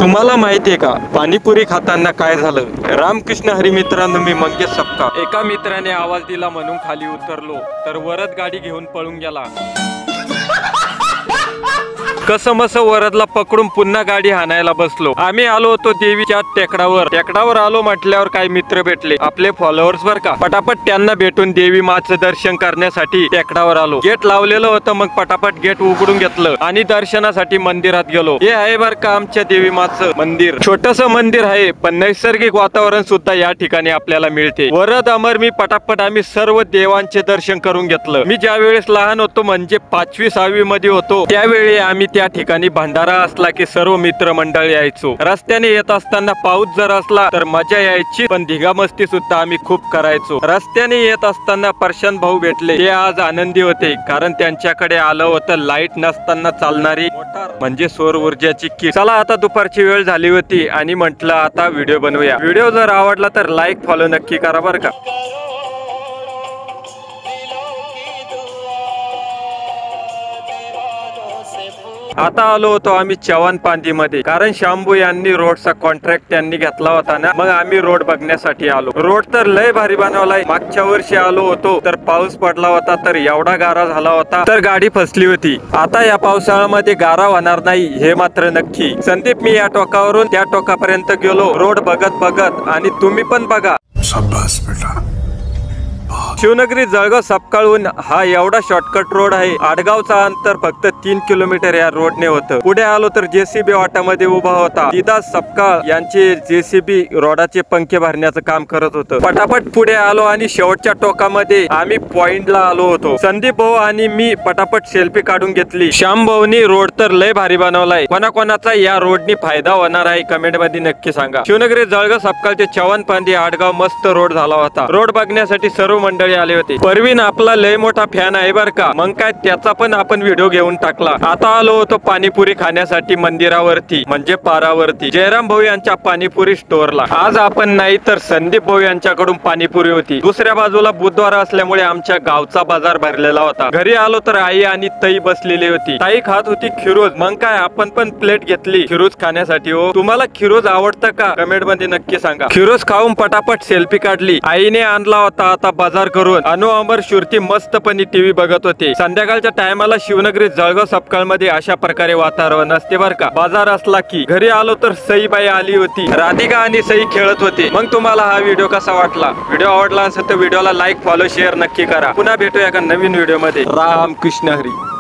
तुम्हाला माहितीये का पाणीपुरी खाताना काय झालं? रामकृष्ण हरी मित्रांनो, मी मंगेश सपका. एका मित्राने आवाज दिला म्हणून खाली उतरलो तर वरद गाडी घेऊन पळून गेला. कसमस वरदला पकडून पुन्हा गाडी हाणायला बसलो. आम्ही आलो होतो देवीच्या टेकडावर आलो म्हटल्यावर काही मित्र भेटले, आपले फॉलोअर्स बर का. पटापट त्यांना भेटून देवी माचं दर्शन करण्यासाठी टेकडावर आलो. गेट लावलेलं होतं, मग पटापट गेट उघडून घेतलं आणि दर्शनासाठी मंदिरात गेलो. हे आहे बर का आमच्या देवी माचं मंदिर. छोटस मंदिर आहे, पण नैसर्गिक वातावरण सुद्धा या ठिकाणी आपल्याला मिळते. वरद अमर मी पटापट आम्ही सर्व देवांचे दर्शन करून घेतलं. मी ज्या वेळेस लहान होतो म्हणजे 5वी-6वी मध्ये होतो, त्यावेळी आम्ही त्या ठिकाणी भंडारा असला की सर्व मित्रमंडळ यायचो. रस्त्याने येत असताना पाऊस जर असला तर मजा यायची, पण धिगामस्ती सुद्धा आम्ही खूप करायचो. रस्त्याने येत असताना प्रशांत भाऊ भेटले. ते आज आनंदी होते कारण त्यांच्याकडे आलं होतं लाईट नसताना चालणारी मोटार, म्हणजे सौर ऊर्जाची किट. चला आता दुपारची वेळ झाली होती आणि म्हटलं आता व्हिडिओ बनवूया. व्हिडिओ जर आवडला तर लाईक फॉलो नक्की करा बर का. आता आलो होतो आम्ही चव्हाणपांदी मध्ये, कारण शंभू यांनी रोडचा कॉन्ट्रॅक्ट त्यांनी घेतला होता ना, मग आम्ही रोड बघण्यासाठी आलो. रोड तर लय भारी बनवलाय. मागच्या वर्षी आलो होतो तर पाऊस पडला होता, तर एवढा गारा झाला होता तर गाडी फसली होती. आता या पावसाळ्यामध्ये गारा होणार नाही हे मात्र नक्की. संदीप मी या टोकावरून त्या टोकापर्यंत गेलो रोड बघत आणि तुम्ही पण बघा. शाबास बेटा. शिवनगरी जळगाव सपकाळून हा एवढा शॉर्टकट रोड आहे. आडगावचा अंतर फक्त 3 किलोमीटर या रोडने होतं. पुढे आलो तर जेसीबी वाटामध्ये उभा होता. तिथं सपकाळ यांचे जेसीबी रोडाचे पंखे भरण्याचं काम करत होतं. पटापट पुढे आलो आणि शेवटच्या टोकामध्ये आम्ही पॉइंटला आलो होतो. संदीप भाऊ आणि मी पटापट सेल्फी काढून घेतली. श्याम भाऊनी रोड तर लय भारी बनवलाय. कोणाकोणाचा या रोडनी फायदा होणार आहे कमेंट मध्ये नक्की सांगा. शिवनगरी जळगाव सपकाळचे चव्हाणपांदी आडगाव मस्त रोड झाला होता. रोड बघण्यासाठी सर्व मंडळी आले होते. परवीन आपला लय मोठा फॅन आहे बर का, मग काय त्याचा पण आपण व्हिडिओ घेऊन टाकला. आता आलो होतो पाणीपुरी खाण्यासाठी मंदिरावरती, म्हणजे पारावरती जयराम भाऊ यांच्या पाणीपुरी स्टोअरला. आज आपण नाही तर संदीप भाऊ यांच्याकडून पाणीपुरी होती. दुसऱ्या बाजूला बुधवार असल्यामुळे आमच्या गावचा बाजार भरलेला होता. घरी आलो तर आई आणि ताई बसलेली होती. ताई खात होती खिरोज, मग काय आपण पण प्लेट घेतली खिरोज खाण्यासाठी. हो, तुम्हाला खिरोज आवडतं का कमेंट मध्ये नक्की सांगा. खिरोज खाऊन पटापट सेल्फी काढली. आईने आणला होता आता बाजार करून. अनु अमर शुरती मस्तपणे टीव्ही बघत होते. संध्याकाळच्या टायमाला शिवनगरी जळगाव सपकाळ मध्ये अशा प्रकारे वातावरण असते बर का. बाजार असला की. घरी आलो तर सईबाई आली होती. राधिका आणि सई खेळत होते. मग तुम्हाला हा व्हिडिओ कसा वाटला? व्हिडिओ आवडला असेल तर व्हिडिओला लाईक फॉलो शेअर नक्की करा. पुन्हा भेटूया एका नवीन व्हिडिओ मध्ये. रामकृष्ण हरी.